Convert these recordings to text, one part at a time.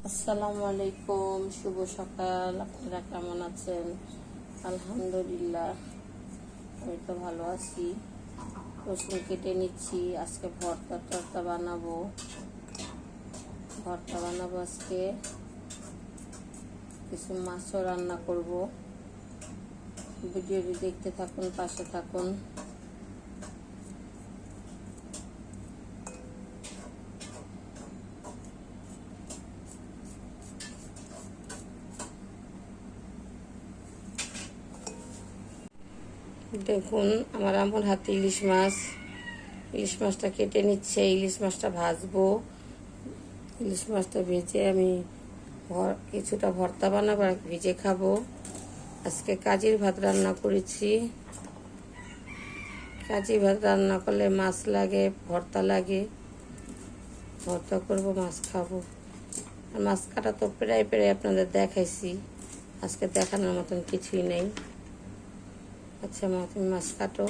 আসসালামু আলাইকুম, শুভ সকাল। আপনারা কেমন আছেন? আলহামদুলিল্লাহ, আমি তো ভালো আছি। রসুন কেটে নিচ্ছি। আজকে ভর্তা বানাবো। আজকে কিছু মাছও রান্না করব। ভিডিওটি দেখতে থাকুন, পাশে থাকুন। দেখুন, আমার আম্মুর হাতে ইলিশ মাছটা কেটে নিচ্ছে। ইলিশ মাছটা ভাজবো। ইলিশ মাছটা ভেজে আমি কিছুটা ভর্তা বানাবো, আর ভেজে খাবো। আজকে কাজির ভাত রান্না করেছি। কাজি ভাত রান্না করলে মাছ লাগে, ভর্তা লাগে। ভর্তা করবো, মাছ খাবো। আর মাছ কাটা তো প্রায় আপনাদের দেখাইছি। আজকে দেখানোর মতন কিছুই নেই। আচ্ছা মা, তুমি মাছ কাটো।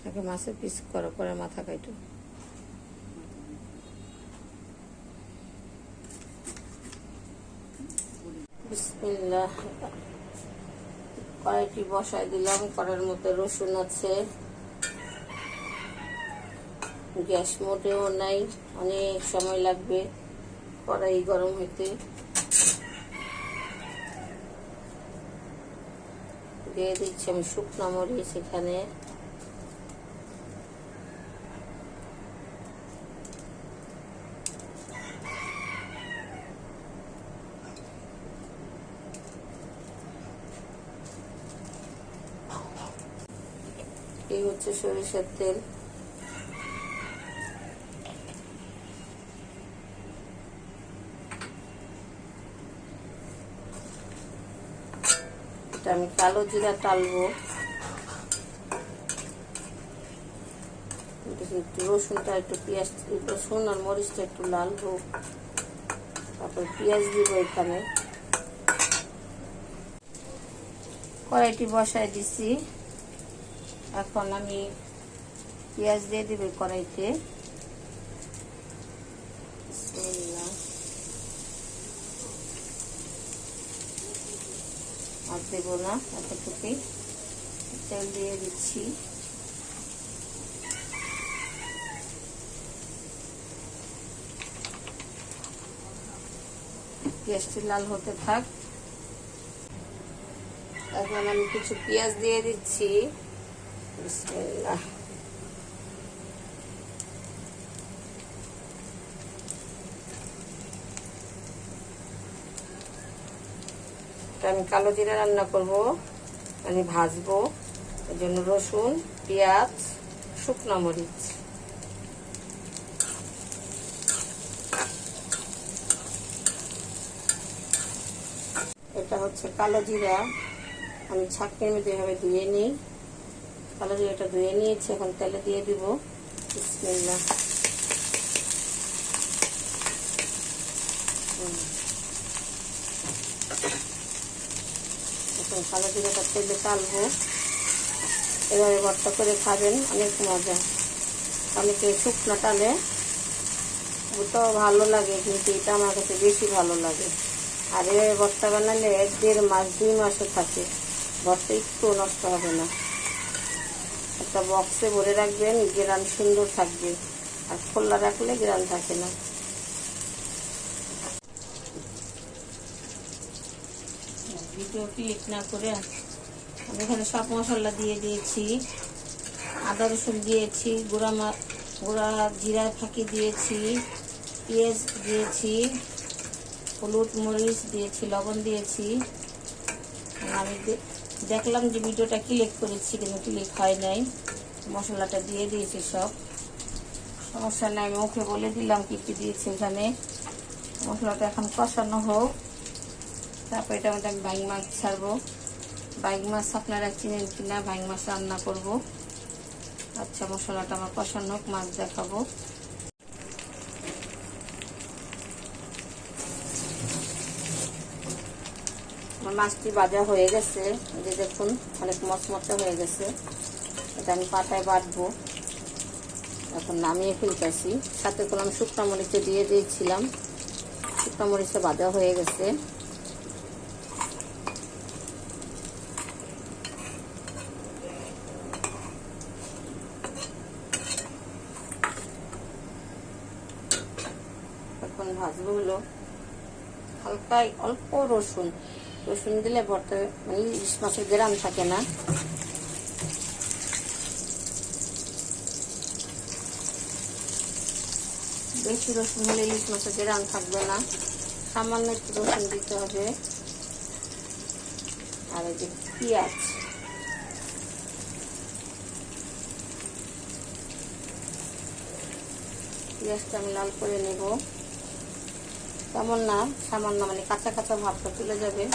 আগে মাছের পিস করো, পরে মাথা কাটো। বিসমিল্লাহ। কড়াইটি বসাই দিলাম। কড়াইয়ের মধ্যে রসুন আছে। গ্যাস মোটেও নাই, অনেক সময় লাগবে কড়াই গরম হইতে। দিয়ে দিচ্ছি আমি শুকনো মরিচ এখানে। এই হচ্ছে সরিষার তেল। এটা আমি কালো জিরা টালবো। রসুনটা একটু রসুন আর মরিচটা একটু লাল হোক, তারপর পেঁয়াজ দিব এখানে। কড়াইটি বসাই দিছি। এখন আমি পেঁয়াজ দিয়ে দিব কড়াইতে। আর দেবো না, এতটুকুই তেল দিয়ে দিচ্ছি। পেঁয়াজটি লাল হতে থাক। এখন আমি কিছু পেঁয়াজ দিয়ে দিচ্ছি। বিসমিল্লাহ। আমি কালো জিরা রান্না করব, মানে ভাজবো। এর জন্য রসুন, পেঁয়াজ, শুকনো মরিচ। এটা হচ্ছে কালো জিরা। আমি ছাঁকনির মধ্যে এভাবে ধুয়ে নিই। কালো জিরাটা ধুয়ে নিয়েছি, এখন তেলে দিয়ে দিব। বিসমিল্লাহ। এখন কালো জিরাটা তেলে টালবো। এভাবে ভর্তা করে খাবেন, অনেক মজা। অনেকে শুকনো টালে, ওটাও ভালো লাগে, কিন্তু এটা আমার কাছে বেশি ভালো লাগে। আর এভাবে ভর্তা বানালে 1.5 মাস 2 মাসও থাকে। ভর্তা একটু নষ্ট হবে না। একটা বক্সে ভরে রাখবেন, গ্রান সুন্দর থাকবে। আর খোলা রাখলে গ্রান থাকে না। ভিডিও ক্লিক না করে আমি এখানে সব মশলা দিয়ে দিয়েছি। আদা রসুন দিয়েছি, গুঁড়া জিরা ফাঁকি দিয়েছি, পেঁয়াজ দিয়েছি, হলুদ মরিচ দিয়েছি, লবণ দিয়েছি। আমি দেখলাম যে ভিডিওটা ক্লিক করেছি, কিন্তু ক্লিক হয় নাই। মশলাটা দিয়ে দিয়েছি সব। সমস্যা নাই, আমি ওকে বলে দিলাম কি কি দিয়েছি এখানে। মশলাটা এখন কষানো হোক। তারপর এটা মধ্যে আমি বাইং মাছ ছাড়বো। বাইং মাছ আপনারা চিনেন কিনা? বাইং মাছ রান্না করব। আচ্ছা, মশলাটা আমার কষানো হোক, মাছ দেখাবো। আমার মাছটি ভাজা হয়ে গেছে, এই যে দেখুন অনেক মচমচে হয়ে গেছে। এটা আমি পাটায় বাটবো। এখন নামিয়ে ফেলতেছি। সাথে করে আমি শুকনো মরিচে দিয়ে দিয়েছিলাম, শুকনো মরিচে ভাজা হয়ে গেছে। এখন ভাজবো হলো হালকা অল্প রসুন। রসুন দিলে ভর্তা মানে ইলিশ মাছের গ্রাম থাকে না। বেশি রসুন হলে ইলিশ মাছের গ্রাম থাকবে না, সামান্য একটু রসুন দিতে হবে। আর এই যে পেঁয়াজ, পেঁয়াজটা আমি লাল করে নেব। তেমন না, সামান্য মানে কাঁচা কাঁচা ভাবটা তুলে যাবে।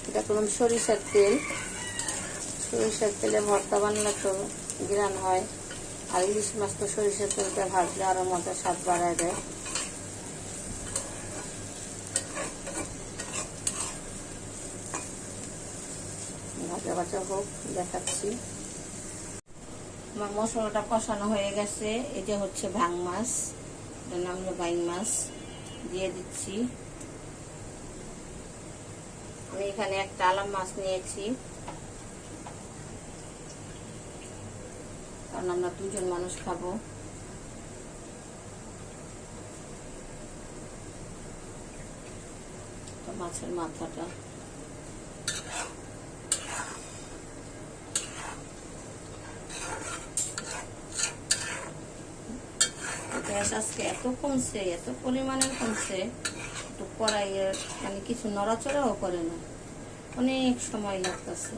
এটা করলাম সরিষার তেল। সরিষার তেলে ভর্তা বানালে তো গ্রান হয়, আর ইলিশ মাছ তো সরিষার তেলটা ভাজলে আরো মজা স্বাদ বাড়ায় দেয়। ভাজা ভাজা হোক, দেখাচ্ছি। আমার মশলাটা কষানো হয়ে গেছে। এটা হচ্ছে ভাং মাছ, এটার নাম হলো বাইং মাছ, দিয়ে দিচ্ছি। আমি এখানে একটা আলাম মাছ নিয়েছি, কারণ আমরা 2 জন মানুষ খাবো। তো মাছের মাথাটা গ্যাস আজকে এত কমছে, এত পরিমাণের কমছে, একটু কড়াইয়ের মানে কিছু নড়াচড়াও করে না, অনেক সময় লাগতেছে।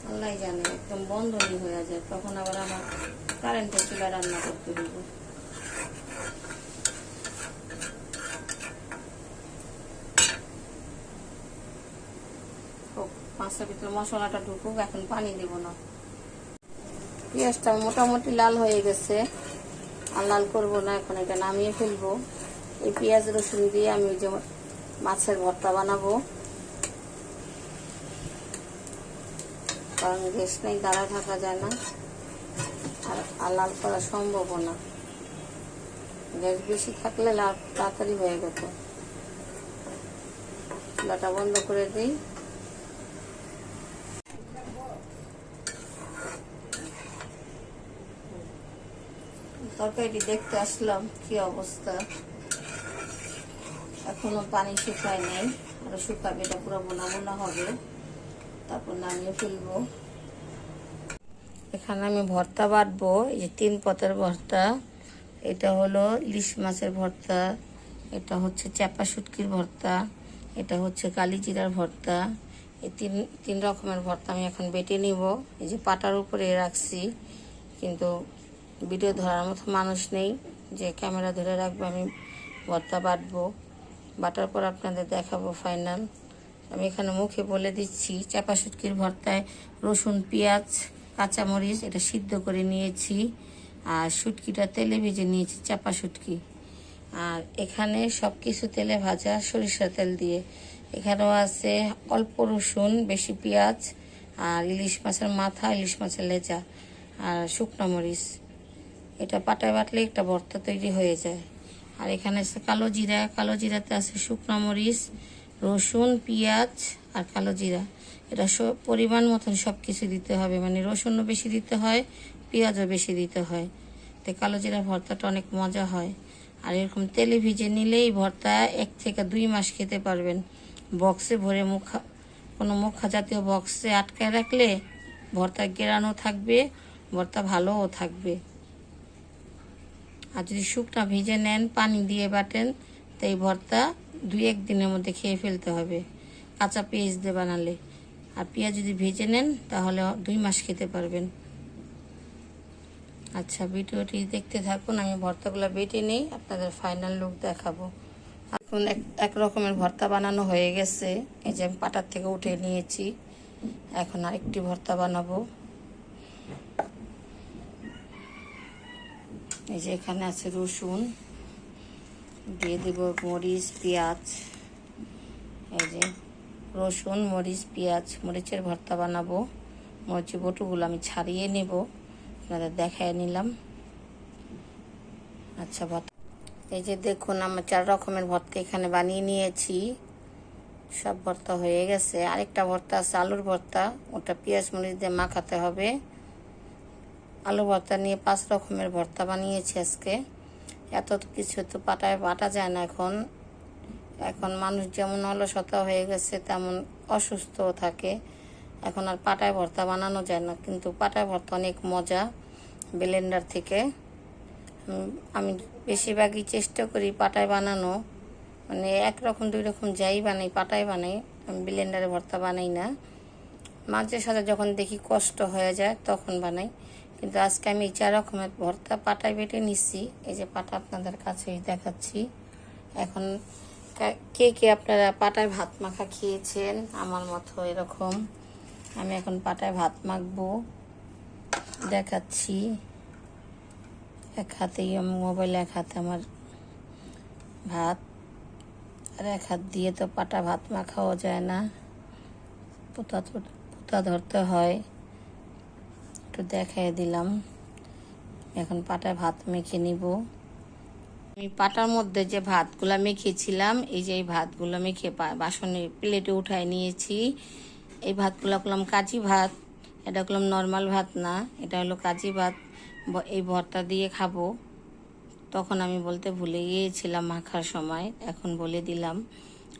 আল্লাহ জানে, একদম বন্ধনই হয়ে যায়। তখন আবার আমার কারেন্টের চুলায় রান্না করতে হইব। মাছের ভিতরে মশলাটা ঢুকুক, এখন পানি দেব না। পেঁয়াজটা মোটামুটি লাল হয়ে গেছে, আর লাল করবো না, এখন এটা নামিয়ে ফেলবো। এই পেঁয়াজ রসুন দিয়ে আমি যে মাছের ভর্তা বানাবো, কারণ গ্যাস নেই, দাঁড়ায় থাকা যায় না, আর লাল করা সম্ভব না। গ্যাস বেশি থাকলে লাল তাড়াতাড়ি হয়ে যেত। চুলাটা বন্ধ করে দিই। তরকারিটি দেখতে আসলাম কি অবস্থা। এখনো পানি শুকায় নাই, আরো শুকাবে, এটা পুরো বোনা বোনা হবে, তারপর নামিয়ে ফেলবো। এখানে আমি ভর্তা বাটবো। এই যে 3 পদের ভর্তা। এটা হলো ইলিশ মাছের ভর্তা, এটা হচ্ছে চাপা শুটকির ভর্তা, এটা হচ্ছে কালিজিরার ভর্তা। এই তিন রকমের ভর্তা আমি এখন বেটে নিব। এই যে পাটার উপরে রাখছি, কিন্তু ভিডিও ধরার মতো মানুষ নেই যে ক্যামেরা ধরে রাখবো। আমি ভর্তা বাটবো, বাটার পর আপনাদের দেখাবো ফাইনাল। আমি এখানে মুখে বলে দিচ্ছি, চাপা শুটকির ভর্তায় রসুন, পেঁয়াজ, কাঁচামরিচ এটা সিদ্ধ করে নিয়েছি, আর শুটকিটা তেলে ভেজে নিয়েছি, চাপা শুটকি। আর এখানে সব কিছু তেলে ভাজা, সরিষার তেল দিয়ে। এখানেও আছে অল্প রসুন, বেশি পেঁয়াজ, আর ইলিশ মাছের মাথা, ইলিশ মাছের লেজা, আর শুকনো মরিচ। এটা পাটায় বাটলে একটা ভর্তা তৈরি হয়ে যায়। আর এখানে আছে কালো জিরা, কালো জিরাতে আছে শুকনো মরিচ, রসুন, পেঁয়াজ আর কালো জিরা। এটা সব পরিমাণ মতন সব কিছু দিতে হবে, মানে রসুনও বেশি দিতে হয়, পেঁয়াজও বেশি দিতে হয়। তো কালো জিরা ভর্তাটা অনেক মজা হয়। আর এরকম তেলে ভিজে নিলেই ভর্তা 1 থেকে 2 মাস খেতে পারবেন। বক্সে ভরে কোনো মুখা জাতীয় বক্সে আটকায় রাখলে ভর্তা গেরানো থাকবে, ভর্তা ভালোও থাকবে। আর যদি শুকনা ভিজে নেন, পানি দিয়ে বাটেন, তো এই ভর্তা 2-1 দিনের মধ্যে খেয়ে ফেলতে হবে, কাঁচা পেঁয়াজ দিয়ে বানালে। আর পেঁয়াজ যদি ভেজে নেন তাহলে 2 মাস খেতে পারবেন। আচ্ছা, ভিডিওটি দেখতে থাকুন, আমি ভর্তাগুলো বেটে নেই, আপনাদের ফাইনাল লুক দেখাবো। এখন এক রকমের ভর্তা বানানো হয়ে গেছে। এই যে আমি পাটার থেকে উঠে নিয়েছি, এখন আরেকটি ভর্তা বানাবো। এই যে এখানে আছে রসুন, দিয়ে দিব মরিচ পেঁয়াজ, এই যে রসুন মরিচ পেঁয়াজ, মরিচের ভর্তা বানাবো। মরিচের বটুগুলো আমি ছাড়িয়ে নেব, আপনাদের দেখায় নিলাম। আচ্ছা এই যে দেখুন আমার 4 রকমের ভর্তা এখানে বানিয়ে নিয়েছি, সব ভর্তা হয়ে গেছে। আরেকটা ভর্তা আছে আলুর ভর্তা, ওটা পেঁয়াজ মরিচ দিয়ে মাখাতে হবে। আলু ভর্তা নিয়ে 5 রকমের ভর্তা বানিয়েছি আজকে। এত কিছু তো পাটায় বাটা যায় না এখন, এখন মানুষ যেমন অলসতা হয়ে গেছে তেমন অসুস্থও থাকে, এখন আর পাটায় ভর্তা বানানো যায় না। কিন্তু পাটায় ভর্তা অনেক মজা ব্লেন্ডার থেকে। আমি বেশিরভাগই চেষ্টা করি পাটায় বানানো, মানে একরকম 2 রকম যাই বানাই পাটায় বানাই, আমি ব্লেন্ডারে ভর্তা বানাই না। মাঝে সাথে যখন দেখি কষ্ট হয়ে যায় তখন বানাই। কিন্তু আজকে আমি 4 রকমের ভর্তা পাটায় বেটে নিচ্ছি। এই যে পাটা আপনাদের কাছেই দেখাচ্ছি। এখন কে কে আপনারা পাটায় ভাত মাখা খেয়েছেন আমার মতো এরকম? আমি এখন পাটায় ভাত মাখবো, দেখাচ্ছি। এক হাতেই মোবাইল, এক হাতে আমার ভাত, আর এক হাত দিয়ে তো পাটা ভাত মাখাও যায় না, পুতা ধরতে হয়। একটু দেখাই দিলাম। এখন পাটায় ভাত মেখে নিব। আমি পাটার মধ্যে যে ভাতগুলো মেখেছিলাম, এই যে এই ভাতগুলো মেখে বাসনে প্লেটে উঠায় নিয়েছি। এই ভাতগুলো করলাম কাজি ভাত, এটা করলাম নর্মাল ভাত না, এটা হলো কাজি ভাত। এই ভর্তা দিয়ে খাবো। তখন আমি বলতে ভুলে গিয়েছিলাম মাখার সময়, এখন বলে দিলাম।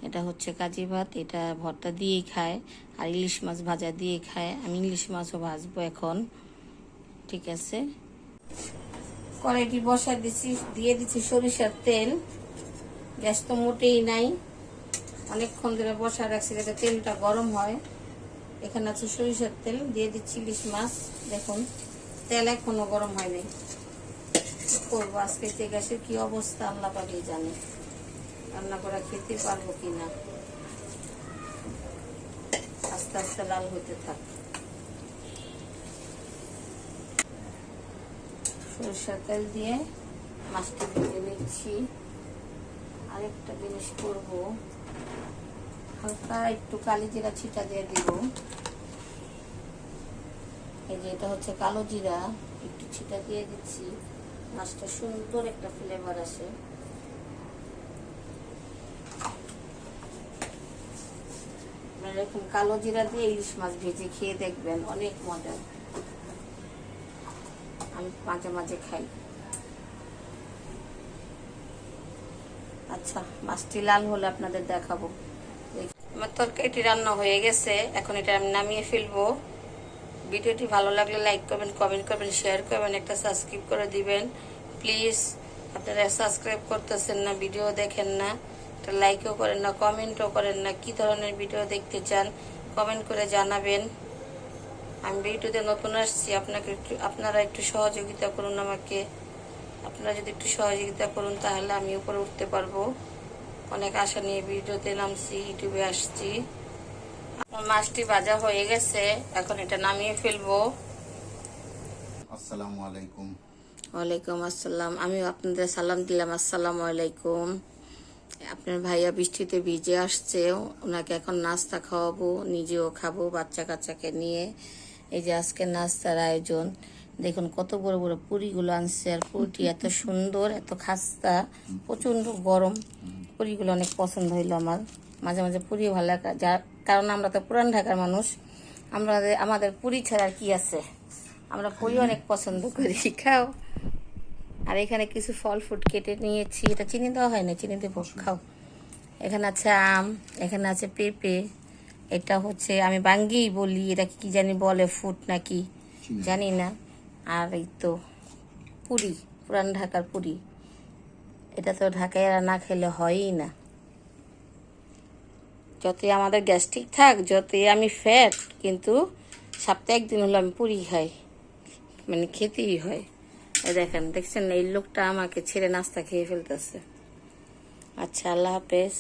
এটা হচ্ছে কাজি ভাত, এটা ভর্তা দিয়েই খায়, আর ইলিশ মাছ ভাজা দিয়ে খায়। আমি ইলিশ মাছও ভাজবো এখন, ঠিক আছে। কড়াইটি বসায় দিচ্ছি, দিয়ে দিচ্ছি সরিষার তেল। গ্যাস তো মোটেই নাই, অনেকক্ষণ ধরে বসায় রাখছি যাতে তেলটা গরম হয়। এখানে আছে সরিষার তেল, দিয়ে দিচ্ছি ইলিশ মাছ। দেখুন তেল এখনো গরম হয়নি। করবো আজকে গ্যাসের কি অবস্থা আল্লাহ পাকেই জানে, রান্না করা খেতে পারবো কিনা। আস্তে আস্তে লাল হতে থাক। সরিষার তেল দিয়ে মাছটা ভেজে নিচ্ছি। আরেকটা জিনিস করবো, হালকা একটু কালি জিরা ছিটা দিয়ে দিব। এই যে এটা হচ্ছে কালো জিরা, একটু ছিটা দিয়ে দিচ্ছি, মাছটা সুন্দর একটা ফ্লেভার আসে। এরকম কালো জিরা দিয়ে ইলিশ মাছ ভেজে খেয়ে দেখবেন, অনেক মজা। আমি মাঝে মাঝে খাই। আচ্ছা মাছটি লাল হলে আপনাদের দেখাবো। আমার তরকারিটি রান্না হয়ে গেছে, এখন এটা আমি নামিয়ে ফেলবো। ভিডিওটি ভালো লাগলে লাইক করবেন, কমেন্ট করবেন, শেয়ার করবেন, একটা সাবস্ক্রাইব করে দিবেন প্লিজ। আপনারা সাবস্ক্রাইব করতেছেন না, ভিডিও দেখেন না, একটা লাইকও করেন না, কমেন্টও করেন না। কি ধরনের ভিডিও দেখতে চান কমেন্ট করে জানাবেন। আমি ভিডিওতে নতুন আসছি, আপনারা একটু সহযোগিতা করুন আমাকে। আপনারা যদি একটু সহযোগিতা করুন তাহলে আমি উপরে উঠতে পারবো। অনেক আশা নিয়ে ভিডিওতে নামছি, ইউটিউবে আসছি। মাছটি ভাজা হয়ে গেছে, এখন এটা নামিয়ে ফেলবো। আসসালামু আলাইকুম। ওয়ালাইকুম আসসালাম। আমিও আপনাদের সালাম দিলাম, আসসালামু আলাইকুম। আপনার ভাইয়া বৃষ্টিতে ভিজে আসছে, ওনাকে এখন নাস্তা খাওয়াবো, নিজেও খাবো বাচ্চা কাচ্চাকে নিয়ে। এই যে আজকে নাস্তার আয়োজন, দেখুন কত বড় বড় পুরিগুলো আনছে, আর পুরিটি এত সুন্দর, এত খাস্তা, প্রচন্ড গরম। পুরিগুলো অনেক পছন্দ হইলো আমার। মাঝে মাঝে পুরি ভালো লাগে, কারণ আমরা তো পুরান ঢাকার মানুষ, আমাদের পুরি ছাড়া আর কি আছে, আমরা পুরি অনেক পছন্দ করি। খাও। আর এখানে কিছু ফল ফ্রুট কেটে নিয়েছি, এটা চিনি দেওয়া হয় না, চিনি দেবো, খাও। এখানে আছে আম, এখানে আছে পেঁপে, এটা হচ্ছে আমি বাঙ্গি বলি, এটা কি জানি বলে, ফুট নাকি জানি না। আর এই তো পুরি, পুরান ঢাকার পুরি, এটা তো ঢাকায় না খেলে হয়ই না। যতই আমাদের গ্যাস্ট্রিক থাক, যতই আমি ফ্যাট, কিন্তু সপ্তাহে একদিন হলো আমি পুরি খাই, মানে খেতেই হয়। দেখছেন এই লোকটা আমাকে ছেড়ে নাস্তা খেয়ে ফেলতেছে। আচ্ছা আল্লাহ হাফেজ।